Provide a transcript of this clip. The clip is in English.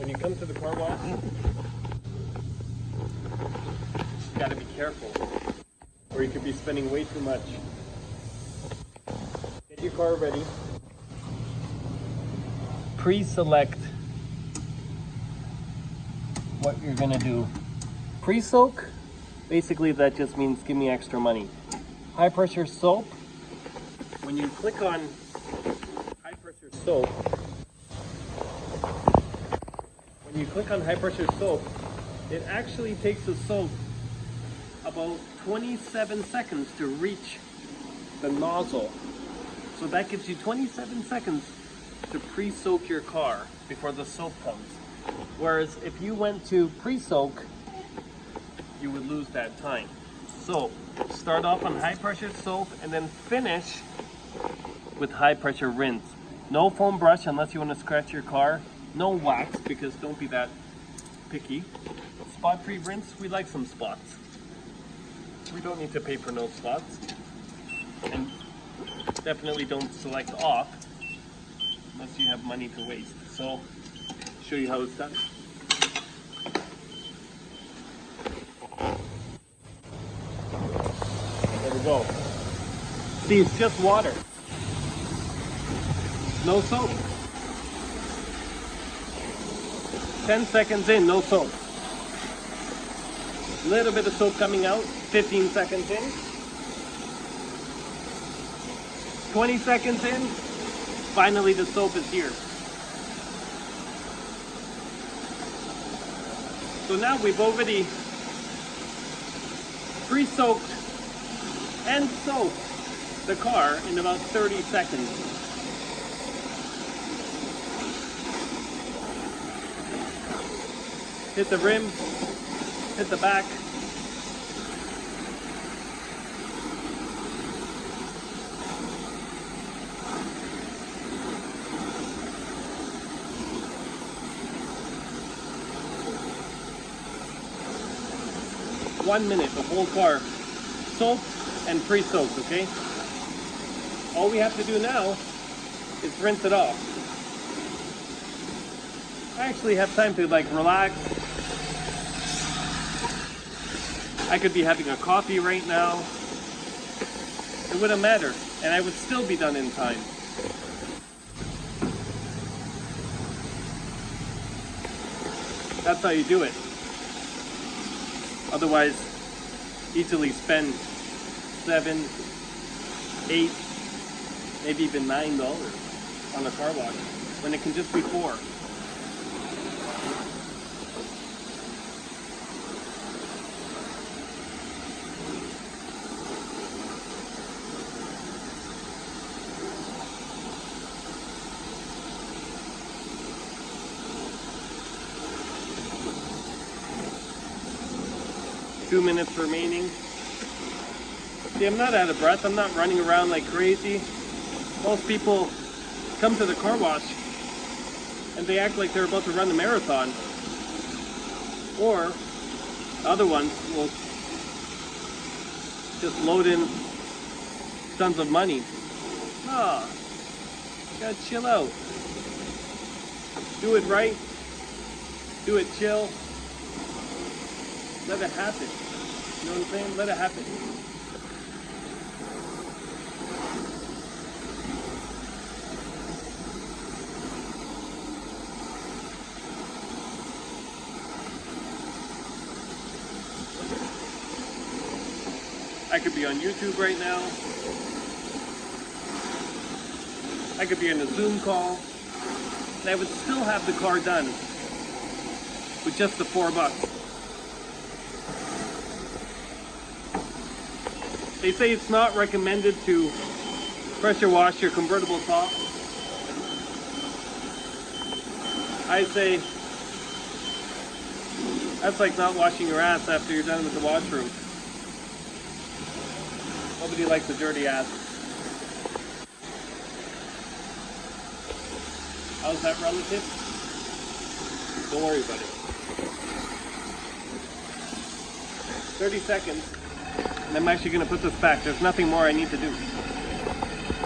when you come to the car wash, you gotta be careful, or you could be spending way too much. Get your car ready. Pre-select what you're gonna do. Pre-soak, basically that just means give me extra money. High pressure soap, when you click on high pressure soap, it actually takes the soap about 27 seconds to reach the nozzle. So that gives you 27 seconds to pre-soak your car before the soap comes. Whereas if you went to pre-soak, you would lose that time. So start off on high pressure soap and then finish with high pressure rinse. No foam brush unless you want to scratch your car. No wax, because don't be that picky. Spot-free rinse, we like some spots. We don't need to pay for no spots. And definitely don't select off unless you have money to waste. So, show you how it's done. There we go. See, it's just water. No soap. 10 seconds in, no soap. Little bit of soap coming out, 15 seconds in. 20 seconds in, finally the soap is here. So now we've already pre-soaked and soaked the car in about 30 seconds. Hit the rim, hit the back. One minute, the whole car soaked and pre-soaked, okay? All we have to do now is rinse it off. I actually have time to like relax. I could be having a coffee right now. It wouldn't matter, and I would still be done in time. That's how you do it. Otherwise, easily spend $7, $8, maybe even $9 on a car wash when it can just be $4. Two minutes remaining. See, I'm not out of breath. I'm not running around like crazy. Most people come to the car wash and they act like they're about to run a marathon. Or other ones will just load in tons of money. Gotta chill out. Do it right. Do it chill. Let it happen. You know what I'm saying? Let it happen. I could be on YouTube right now. I could be in a Zoom call. And I would still have the car done with just the $4. They say it's not recommended to pressure wash your convertible top. I say that's like not washing your ass after you're done with the washroom. Nobody likes a dirty ass. How's that relative? Don't worry about it. 30 seconds. And I'm actually going to put this back. There's nothing more I need to do.